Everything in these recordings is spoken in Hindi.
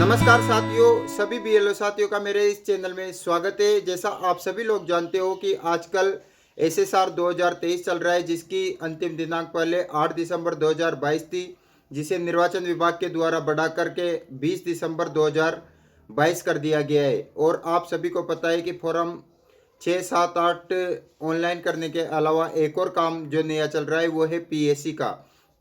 नमस्कार साथियों, सभी बीएलओ साथियों का मेरे इस चैनल में स्वागत है। जैसा आप सभी लोग जानते हो कि आजकल एसएसआर 2023 चल रहा है, जिसकी अंतिम दिनांक पहले 8 दिसंबर 2022 थी, जिसे निर्वाचन विभाग के द्वारा बढ़ा करके 20 दिसंबर 2022 कर दिया गया है। और आप सभी को पता है कि फॉर्म 6, 7, 8 ऑनलाइन करने के अलावा एक और काम जो नया चल रहा है वो है पीएससी का।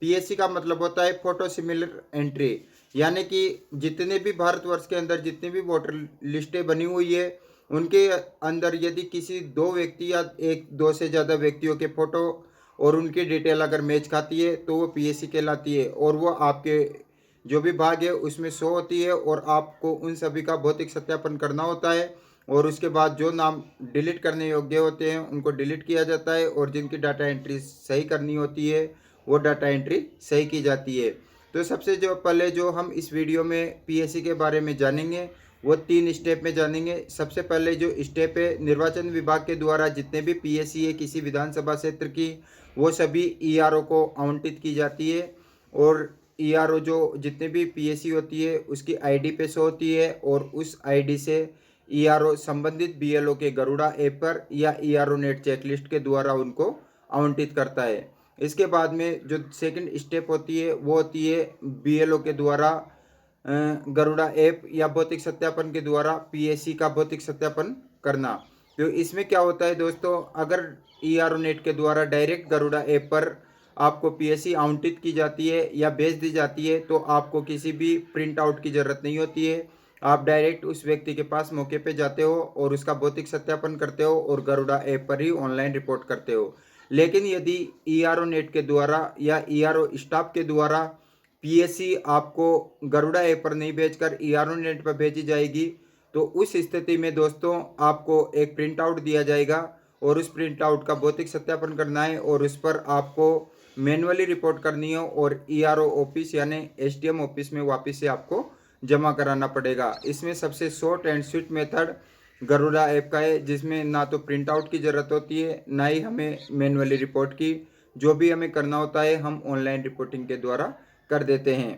पीएससी का मतलब होता है फोटो सिमिलर एंट्री, यानी कि जितने भी भारतवर्ष के अंदर जितनी भी वोटर लिस्टें बनी हुई है उनके अंदर यदि किसी दो व्यक्ति या एक दो से ज़्यादा व्यक्तियों के फोटो और उनकी डिटेल अगर मैच खाती है तो वो पीएससी कहलाती है, और वो आपके जो भी भाग है उसमें शो होती है, और आपको उन सभी का भौतिक सत्यापन करना होता है। और उसके बाद जो नाम डिलीट करने योग्य होते हैं उनको डिलीट किया जाता है, और जिनकी डाटा एंट्री सही करनी होती है वो डाटा एंट्री सही की जाती है। तो सबसे जो पहले जो हम इस वीडियो में पीएससी के बारे में जानेंगे वो 3 स्टेप में जानेंगे। सबसे पहले जो स्टेप है, निर्वाचन विभाग के द्वारा जितने भी पीएससी है किसी विधानसभा क्षेत्र की, वो सभी ईआरओ को आवंटित की जाती है। और ईआरओ जो जितने भी पीएससी होती है उसकी आईडी पे शो होती है, और उस आईडी से ईआरओ संबंधित बीएलओ के गरुड़ा ऐप पर या ईआरओ नेट चेकलिस्ट के द्वारा उनको आवंटित करता है। इसके बाद में जो सेकंड स्टेप होती है वो होती है बीएलओ के द्वारा गरुड़ा ऐप या भौतिक सत्यापन के द्वारा पीएससी का भौतिक सत्यापन करना। तो इसमें क्या होता है दोस्तों, अगर ईआरओ नेट के द्वारा डायरेक्ट गरुड़ा ऐप पर आपको पीएससी आवंटित की जाती है या भेज दी जाती है तो आपको किसी भी प्रिंट आउट की ज़रूरत नहीं होती है। आप डायरेक्ट उस व्यक्ति के पास मौके पे जाते हो और उसका भौतिक सत्यापन करते हो और गरुड़ा ऐप पर ही ऑनलाइन रिपोर्ट करते हो। लेकिन यदि ईआरओ नेट के द्वारा या ईआरओ स्टाफ के द्वारा पीएससी आपको गरुड़ा ऐप पर नहीं भेजकर ईआरओ नेट पर भेजी जाएगी, तो उस स्थिति में दोस्तों आपको एक प्रिंट आउट दिया जाएगा, और उस प्रिंट आउट का भौतिक सत्यापन करना है और उस पर आपको मैनुअली रिपोर्ट करनी है, और ईआरओ ऑफिस यानी एसडीएम ऑफिस में वापस से आपको जमा कराना पड़ेगा। इसमें सबसे short and sweet method Garuda app का है, जिसमें ना तो प्रिंट आउट की ज़रूरत होती है ना ही हमें मैनुअली रिपोर्ट की। जो भी हमें करना होता है हम ऑनलाइन रिपोर्टिंग के द्वारा कर देते हैं।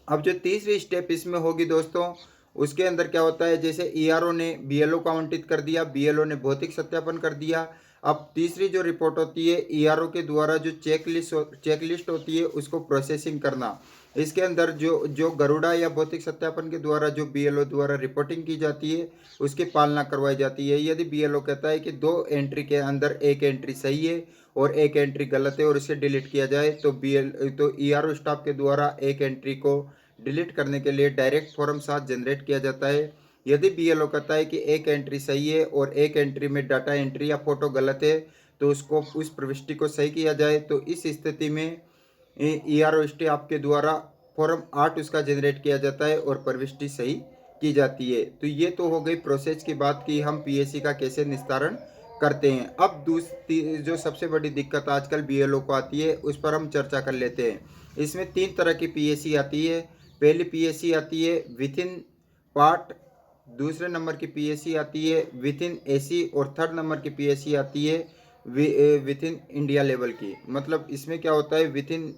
अब जो तीसरी स्टेप इसमें होगी दोस्तों, उसके अंदर क्या होता है, जैसे ईआरओ ने बीएलओ को आवंटित कर दिया, बीएलओ ने भौतिक सत्यापन कर दिया। अब तीसरी जो रिपोर्ट होती है ईआरओ के द्वारा जो चेकलिस्ट होती है उसको प्रोसेसिंग करना। इसके अंदर जो जो गरुड़ा या भौतिक सत्यापन के द्वारा जो बीएलओ द्वारा रिपोर्टिंग की जाती है उसकी पालना करवाई जाती है। यदि बीएलओ कहता है कि 2 एंट्री के अंदर एक एंट्री सही है और एक एंट्री गलत है और इसे डिलीट किया जाए, तो ईआरओ स्टाफ के द्वारा एक एंट्री को डिलीट करने के लिए डायरेक्ट फॉर्म 7 जनरेट किया जाता है। यदि बीएलओ कहता है कि एक एंट्री सही है और एक एंट्री में डाटा एंट्री या फोटो गलत है तो उसको उस प्रविष्टि को सही किया जाए, तो इस स्थिति में ईआरओ स्टाफ के द्वारा फॉर्म 8 उसका जनरेट किया जाता है और प्रविष्टि सही की जाती है। तो ये तो हो गई प्रोसेस की बात कि हम पीएससी का कैसे निस्तारण करते हैं। अब दूसरी जो सबसे बड़ी दिक्कत आजकल बीएलओ को आती है उस पर हम चर्चा कर लेते हैं। इसमें 3 तरह की पीएससी आती है। पहली पीएससी आती है विथ इन पार्ट, दूसरे नंबर की पीएससी आती है विथ इन एसी, और थर्ड नंबर की पीएससी आती है विथ इन इंडिया लेवल की। मतलब इसमें क्या होता है, विथ इन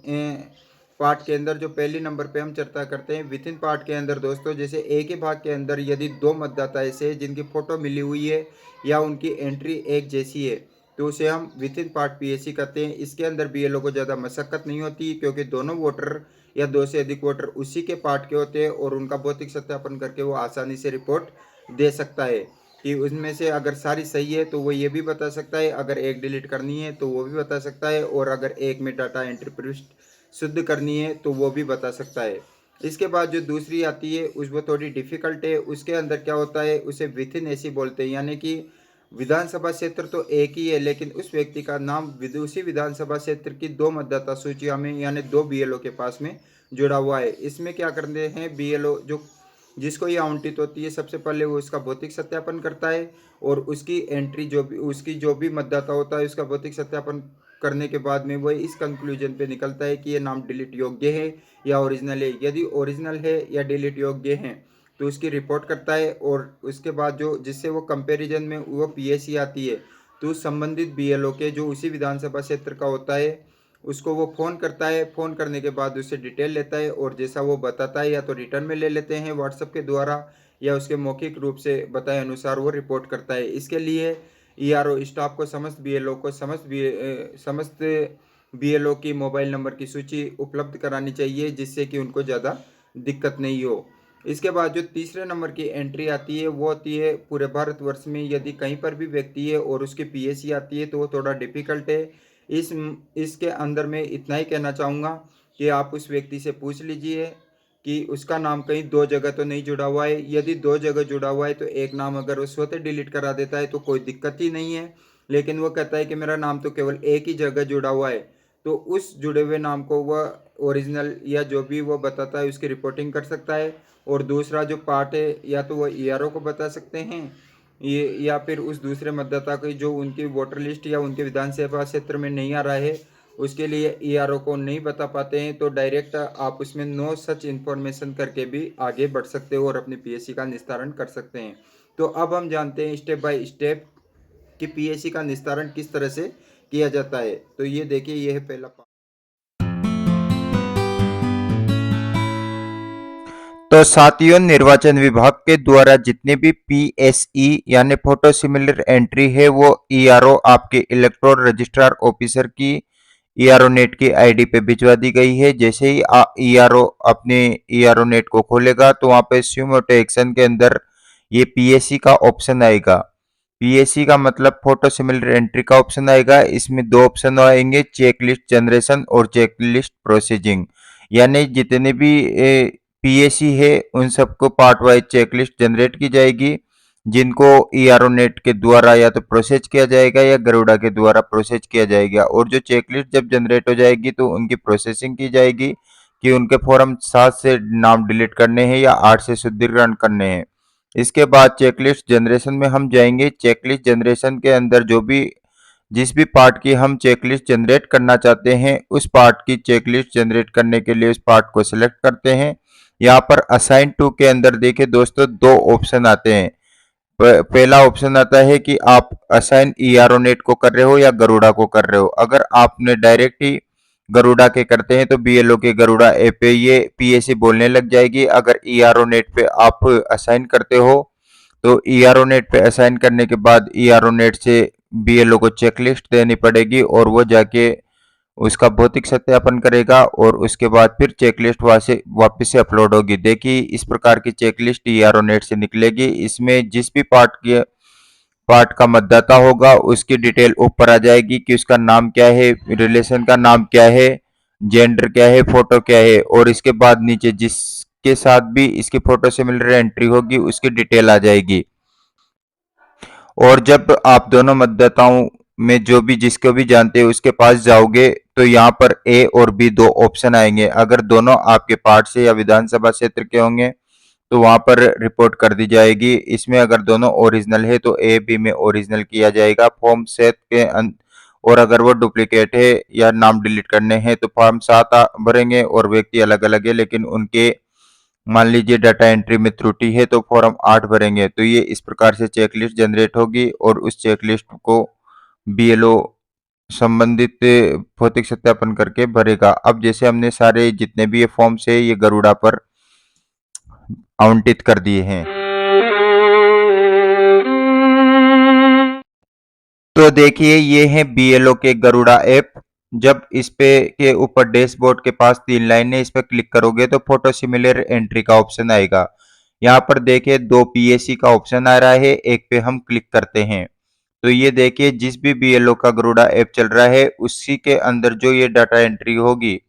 पार्ट के अंदर जो पहली नंबर पे हम चर्चा करते हैं, विथ इन पार्ट के अंदर दोस्तों जैसे एक ही भाग के अंदर यदि 2 मतदाता ऐसे हैं जिनकी फ़ोटो मिली हुई है या उनकी एंट्री एक जैसी है तो उसे हम विथ इन पार्ट पीएससी करते हैं। इसके अंदर बीएलओ को ज़्यादा मशक्कत नहीं होती क्योंकि दोनों वोटर या 2 से अधिक वोटर उसी के पार्ट के होते हैं और उनका भौतिक सत्यापन करके वो आसानी से रिपोर्ट दे सकता है कि उसमें से अगर सारी सही है तो वो ये भी बता सकता है, अगर एक डिलीट करनी है तो वो भी बता सकता है, और अगर एक में डाटा एंट्री प्रविष्ट शुद्ध करनी है तो वो भी बता सकता है। इसके बाद जो दूसरी आती है उस वो थोड़ी डिफ़िकल्ट है। उसके अंदर क्या होता है, उसे विथ इन एसी बोलते हैं, यानी कि विधानसभा क्षेत्र तो एक ही है लेकिन उस व्यक्ति का नाम उसी विधानसभा क्षेत्र की 2 मतदाता सूचियों में यानी 2 बीएलओ के पास में जुड़ा हुआ है। इसमें क्या करते हैं बीएलओ जो जिसको ये आवंटित होती है सबसे पहले वो इसका भौतिक सत्यापन करता है, और उसकी एंट्री जो भी मतदाता होता है उसका भौतिक सत्यापन करने के बाद में वह इस कंक्लूजन पे निकलता है कि ये नाम डिलीट योग्य है या ओरिजिनल है। यदि ओरिजिनल है या डिलीट योग्य है तो उसकी रिपोर्ट करता है, और उसके बाद जो जिससे वो कंपैरिजन में वो पीएससी आती है तो उस संबंधित बीएलओ के जो उसी विधानसभा क्षेत्र का होता है उसको वो फ़ोन करता है। फ़ोन करने के बाद उससे डिटेल लेता है और जैसा वो बताता है या तो रिटर्न में ले लेते हैं व्हाट्सएप के द्वारा, या उसके मौखिक रूप से बताए अनुसार वो रिपोर्ट करता है। इसके लिए ईआरओ स्टाफ को समस्त बीएलओ को समस्त बीएलओ की मोबाइल नंबर की सूची उपलब्ध करानी चाहिए, जिससे कि उनको ज़्यादा दिक्कत नहीं हो। इसके बाद जो तीसरे नंबर की एंट्री आती है वो होती है पूरे भारतवर्ष में यदि कहीं पर भी व्यक्ति है और उसकी पीएसी आती है तो वो थोड़ा डिफिकल्ट है। इस इसके अंदर मैं इतना ही कहना चाहूँगा कि आप उस व्यक्ति से पूछ लीजिए कि उसका नाम कहीं दो जगह तो नहीं जुड़ा हुआ है। यदि दो जगह जुड़ा हुआ है तो एक नाम अगर वो स्वतः डिलीट करा देता है तो कोई दिक्कत ही नहीं है, लेकिन वो कहता है कि मेरा नाम तो केवल एक ही जगह जुड़ा हुआ है, तो उस जुड़े हुए नाम को वह ओरिजिनल या जो भी वो बताता है उसकी रिपोर्टिंग कर सकता है। और दूसरा जो पार्ट है या तो वो ईआरओ को बता सकते हैं ये, या फिर उस दूसरे मतदाता की जो उनकी वोटर लिस्ट या उनके विधानसभा क्षेत्र में नहीं आ रहा है उसके लिए ईआरओ को नहीं बता पाते हैं, तो डायरेक्ट आप उसमें नो सच इन्फॉर्मेशन करके भी आगे बढ़ सकते हो और अपनी पीएससी का निस्तारण कर सकते हैं। तो अब हम जानते हैं स्टेप बाय स्टेप कि पीएससी का निस्तारण किस तरह से किया जाता है। तो ये देखिए, ये है पहला पार्ट। तो साथियों, निर्वाचन विभाग के द्वारा जितने भी पीएसई यानी फोटो सिमिलर एंट्री है वो ईआरओ आपके इलेक्टोरल रजिस्ट्रार ऑफिसर की ईआरओ नेट की आईडी पे भिजवा दी गई है। जैसे ही ईआरओ अपने ईआरओ नेट को खोलेगा तो वहां पे स्यूमोटो एक्शन के अंदर ये पीएससी का ऑप्शन आएगा। पीएससी का मतलब फोटो सिमिलर एंट्री का ऑप्शन आएगा। इसमें दो ऑप्शन आएंगे, चेक लिस्ट जनरेशन और चेक लिस्ट प्रोसीजिंग। यानी जितने भी पीएससी है उन सबको पार्ट वाइज चेकलिस्ट जनरेट की जाएगी, जिनको ईआरओ नेट के द्वारा या तो प्रोसेस किया जाएगा या गरुड़ा के द्वारा प्रोसेस किया जाएगा। और जो चेकलिस्ट जब जनरेट हो जाएगी तो उनकी प्रोसेसिंग की जाएगी कि उनके फॉर्म 7 से नाम डिलीट करने हैं या 8 से शुद्धिकरण करने हैं। इसके बाद चेकलिस्ट जनरेशन में हम जाएंगे। चेकलिस्ट जनरेशन के अंदर जो भी जिस भी पार्ट की हम चेकलिस्ट जनरेट करना चाहते हैं उस पार्ट की चेकलिस्ट जनरेट करने के लिए उस पार्ट को सिलेक्ट करते हैं। यहाँ पर असाइन टू के अंदर देखिए दोस्तों, दो ऑप्शन आते हैं। पहला ऑप्शन आता है कि आप असाइन ईआरओ नेट को कर रहे हो या गरुड़ा को कर रहे हो। अगर आपने डायरेक्ट ही गरुड़ा के करते हैं तो बीएलओ के गरुड़ा ऐप पे ये पीएससी बोलने लग जाएगी। अगर ईआरओ नेट पे आप असाइन करते हो तो ईआरओ नेट पे असाइन करने के बाद ईआरओ नेट से बीएलओ को चेकलिस्ट देनी पड़ेगी और वो जाके उसका भौतिक सत्यापन करेगा और उसके बाद फिर चेकलिस्ट वापस से अपलोड होगी। देखिए इस प्रकार की चेकलिस्ट ईआरओ नेट से निकलेगी। इसमें जिस भी पार्ट का मतदाता होगा उसकी डिटेल ऊपर आ जाएगी कि उसका नाम क्या है, रिलेशन का नाम क्या है, जेंडर क्या है, फोटो क्या है, और इसके बाद नीचे जिसके साथ भी इसकी फोटो से मिल रही एंट्री होगी उसकी डिटेल आ जाएगी। और जब आप दोनों मतदाताओं में जो भी जिसको भी जानते हो उसके पास जाओगे तो यहाँ पर ए और बी दो ऑप्शन आएंगे। अगर दोनों आपके पार्ट से या विधानसभा क्षेत्र के होंगे तो वहां पर रिपोर्ट कर दी जाएगी। इसमें अगर दोनों ओरिजिनल है तो ए बी में ओरिजिनल किया जाएगा फॉर्म 7 के और अगर वो डुप्लीकेट है या नाम डिलीट करने हैं तो फॉर्म 7 भरेंगे और व्यक्ति अलग अलग है लेकिन उनके मान लीजिए डाटा एंट्री में त्रुटि है तो फॉर्म 8 भरेंगे। तो ये इस प्रकार से चेकलिस्ट जनरेट होगी और उस चेकलिस्ट को बीएलओ संबंधित भौतिक सत्यापन करके भरेगा। अब जैसे हमने सारे जितने भी ये फॉर्म्स है ये गरुड़ा पर आवंटित कर दिए हैं। तो देखिए ये है बीएलओ के गरुड़ा ऐप। जब इस पे के ऊपर डैशबोर्ड के पास तीन लाइनें, इस पे क्लिक करोगे तो फोटो सिमिलर एंट्री का ऑप्शन आएगा। यहाँ पर देखिए दो पीएससी का ऑप्शन आ रहा है, एक पे हम क्लिक करते हैं तो ये देखिए जिस भी बीएलओ का गरुड़ा ऐप चल रहा है उसी के अंदर जो ये डाटा एंट्री होगी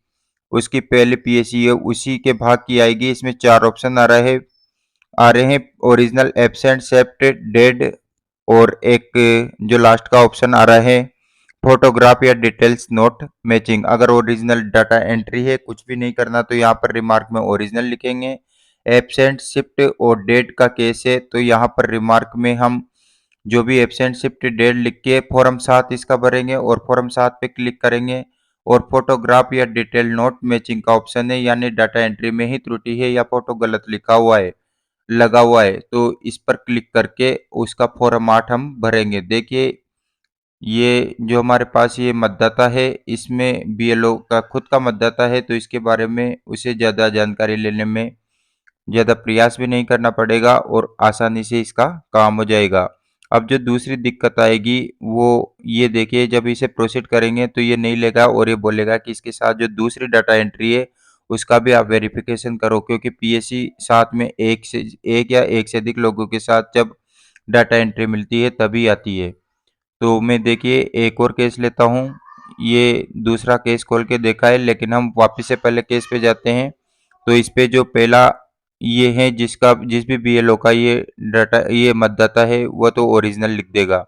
उसकी पहले पीएससी है उसी के भाग की आएगी। इसमें चार ऑप्शन आ रहे हैं, ओरिजिनल, एब्सेंट, सेप्टेड, डेड, और एक जो लास्ट का ऑप्शन आ रहा है फोटोग्राफ या डिटेल्स नोट मैचिंग। अगर ओरिजिनल डाटा एंट्री है कुछ भी नहीं करना तो यहाँ पर रिमार्क में ओरिजिनल लिखेंगे। एब्सेंट, शिफ्ट और डेट का केस है तो यहाँ पर रिमार्क में हम जो भी एब्सेंट, शिफ्ट, डेट लिख के फॉर्म 7 इसका भरेंगे और फॉर्म 7 पे क्लिक करेंगे। और फोटोग्राफ या डिटेल नोट मैचिंग का ऑप्शन है, यानी डाटा एंट्री में ही त्रुटि है या फोटो गलत लिखा हुआ है, लगा हुआ है, तो इस पर क्लिक करके उसका फॉर्म 8 हम भरेंगे। देखिए ये जो हमारे पास ये मतदाता है, इसमें बीएलओ का खुद का मतदाता है, तो इसके बारे में उसे ज़्यादा जानकारी लेने में ज़्यादा प्रयास भी नहीं करना पड़ेगा और आसानी से इसका काम हो जाएगा। अब जो दूसरी दिक्कत आएगी वो ये देखिए, जब इसे प्रोसीड करेंगे तो ये नहीं लेगा और ये बोलेगा कि इसके साथ जो दूसरी डाटा एंट्री है उसका भी आप वेरिफिकेशन करो, क्योंकि पीएससी साथ में एक या एक से अधिक लोगों के साथ जब डाटा एंट्री मिलती है तभी आती है। तो मैं देखिए एक और केस लेता हूँ। ये दूसरा केस खोल के देखा है, लेकिन हम वापस से पहले केस पे जाते हैं। तो इस पे जो पहला ये है, जिस भी बीएलओ का ये मतदाता है वो तो ओरिजिनल लिख देगा।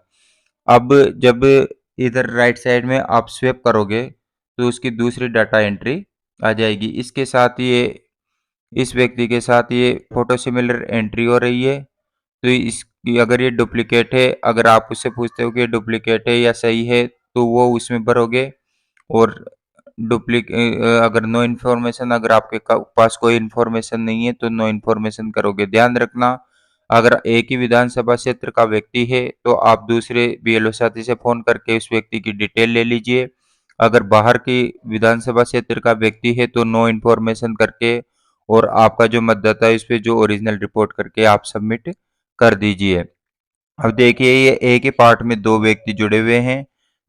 अब जब इधर राइट साइड में आप स्वेप करोगे तो उसकी दूसरी डाटा एंट्री आ जाएगी। इसके साथ ये इस व्यक्ति के साथ ये फोटो सिमिलर एंट्री हो रही है। तो इस अगर ये डुप्लीकेट है, अगर आप उससे पूछते हो कि ये डुप्लीकेट है या सही है, तो वो उसमें भरोगे। और अगर नो इन्फॉर्मेशन, अगर आपके पास कोई इन्फॉर्मेशन नहीं है तो नो इन्फॉर्मेशन करोगे। ध्यान रखना, अगर एक ही विधानसभा क्षेत्र का व्यक्ति है तो आप दूसरे बीएलओ साथी से फोन करके उस व्यक्ति की डिटेल ले लीजिए। अगर बाहर की विधानसभा क्षेत्र का व्यक्ति है तो नो इन्फॉर्मेशन करके और आपका जो मतदाता है उस पे जो ओरिजिनल रिपोर्ट करके आप सबमिट कर दीजिए। अब देखिए ये एक ही पार्ट में दो व्यक्ति जुड़े हुए हैं।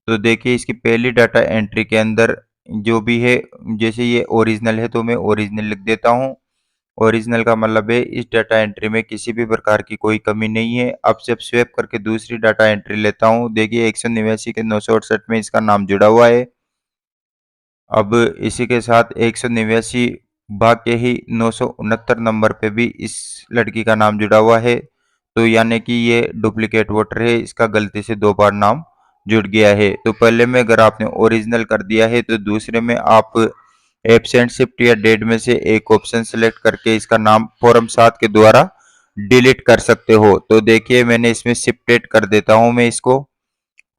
तो देखिए इसकी पहली डाटा एंट्री के अंदर जो भी है, जैसे ये ओरिजिनल है तो मैं ओरिजिनल लिख देता हूँ। ओरिजिनल का मतलब है इस डाटा एंट्री में किसी भी प्रकार की कोई कमी नहीं है। अब जब स्वेप करके दूसरी डाटा एंट्री लेता हूँ, देखिए 189 के 968 में इसका नाम जुड़ा हुआ है। अब इसी के साथ 189 भाग के ही 969 नंबर पे भी इस लड़की का नाम जुड़ा हुआ है। तो यानी कि ये डुप्लीकेट वोटर है, इसका गलती से दो बार नाम जुड़ गया है। तो पहले में अगर आपने ओरिजिनल कर दिया है तो दूसरे में आप एब्सेंट, शिफ्ट या डेड में से एक ऑप्शन सेलेक्ट करके इसका नाम फॉर्म 7 के द्वारा डिलीट कर सकते हो। तो देखिए मैंने इसमें शिफ्टेड कर देता हूँ मैं इसको,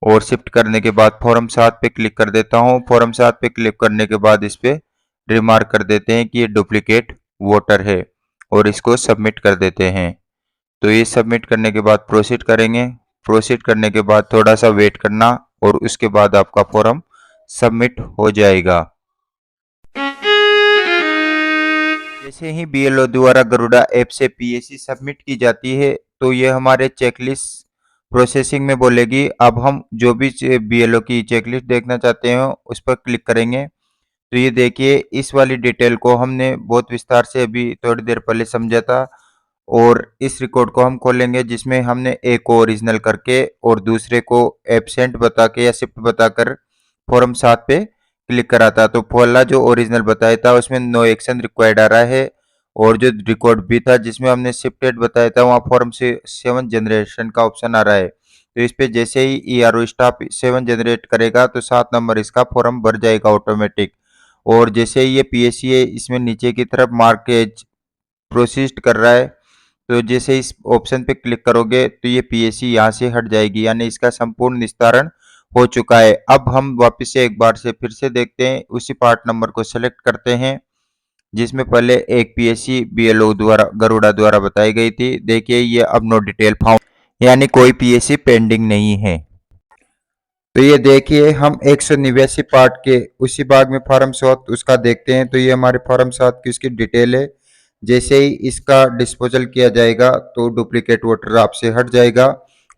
और शिफ्ट करने के बाद फॉर्म 7 पे क्लिक कर देता हूँ। फॉर्म 7 पे क्लिक करने के बाद इस पे रिमार्क कर देते हैं कि ये डुप्लीकेट वोटर है और इसको सबमिट कर देते हैं। तो ये सबमिट करने के बाद प्रोसीड करेंगे। प्रोसीड करने के बाद थोड़ा सा वेट करना और उसके बाद आपका फॉर्म सबमिट हो जाएगा। जैसे ही बीएलओ द्वारा गरुड़ा ऐप से पीएससी सबमिट की जाती है तो ये हमारे चेकलिस्ट प्रोसेसिंग में बोलेगी। अब हम जो भी बीएलओ की चेकलिस्ट देखना चाहते हो उस पर क्लिक करेंगे। तो ये देखिए इस वाली डिटेल को हमने बहुत विस्तार से अभी थोड़ी देर पहले समझा था, और इस रिकॉर्ड को हम खोलेंगे जिसमें हमने एक को ओरिजिनल करके और दूसरे को एब्सेंट बता के या शिफ्ट बताकर फॉर्म 7 पे क्लिक करा था। तो पहला जो ओरिजिनल बताया था उसमें नो एक्शन रिक्वायर्ड आ रहा है, और जो रिकॉर्ड भी था जिसमें हमने शिफ्टेड बताया था वहाँ फॉर्म से 7 जनरेशन का ऑप्शन आ रहा है। तो इस पे जैसे ही ईआरओ स्टाफ 7 जनरेट करेगा तो 7 नंबर इसका फॉर्म भर जाएगा ऑटोमेटिक। और जैसे ही ये पीएससी है इसमें नीचे की तरफ मार्केज प्रोसीड कर रहा है, तो जैसे इस ऑप्शन पे क्लिक करोगे तो ये पीएससी यहाँ से हट जाएगी, यानी इसका संपूर्ण निस्तारण हो चुका है। अब हम वापस से एक बार से फिर से देखते हैं, उसी पार्ट नंबर को सेलेक्ट करते हैं जिसमें पहले एक पीएससी बीएलओ द्वारा गरुड़ा द्वारा बताई गई थी। देखिए ये अब नो डिटेल फाउंड, यानी कोई पीएससी पेंडिंग नहीं है। तो ये देखिए हम 189 पार्ट के उसी भाग में फॉर्म 7 उसका देखते हैं। तो ये हमारे फॉर्म 7 की उसकी डिटेल है। जैसे ही इसका डिस्पोजल किया जाएगा तो डुप्लीकेट वोटर आपसे हट जाएगा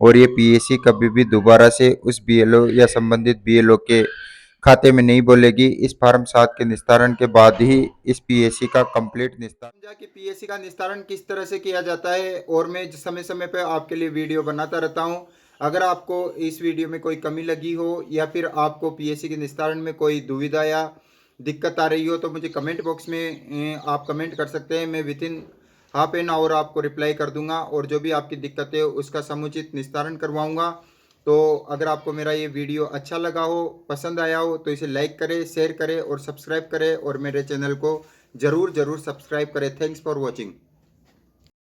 और ये पीएससी कभी भी दोबारा से उस बीएलओ या संबंधित बीएलओ के खाते में नहीं बोलेगी। इस फॉर्म 7 के निस्तारण के बाद ही इस पीएससी का कंप्लीट निस्तारण समझा कि पीएससी का निस्तारण किस तरह से किया जाता है, और मैं समय समय पर आपके लिए वीडियो बनाता रहता हूं। अगर आपको इस वीडियो में कोई कमी लगी हो या फिर आपको पीएससी के निस्तारण में कोई दुविधा या दिक्कत आ रही हो तो मुझे कमेंट बॉक्स में आप कमेंट कर सकते हैं। मैं with in half an hour आपको रिप्लाई कर दूंगा और जो भी आपकी दिक्कत है उसका समुचित निस्तारण करवाऊंगा। तो अगर आपको मेरा ये वीडियो अच्छा लगा हो, पसंद आया हो, तो इसे लाइक करें, शेयर करें और सब्सक्राइब करें, और मेरे चैनल को ज़रूर सब्सक्राइब करें। Thanks for watching.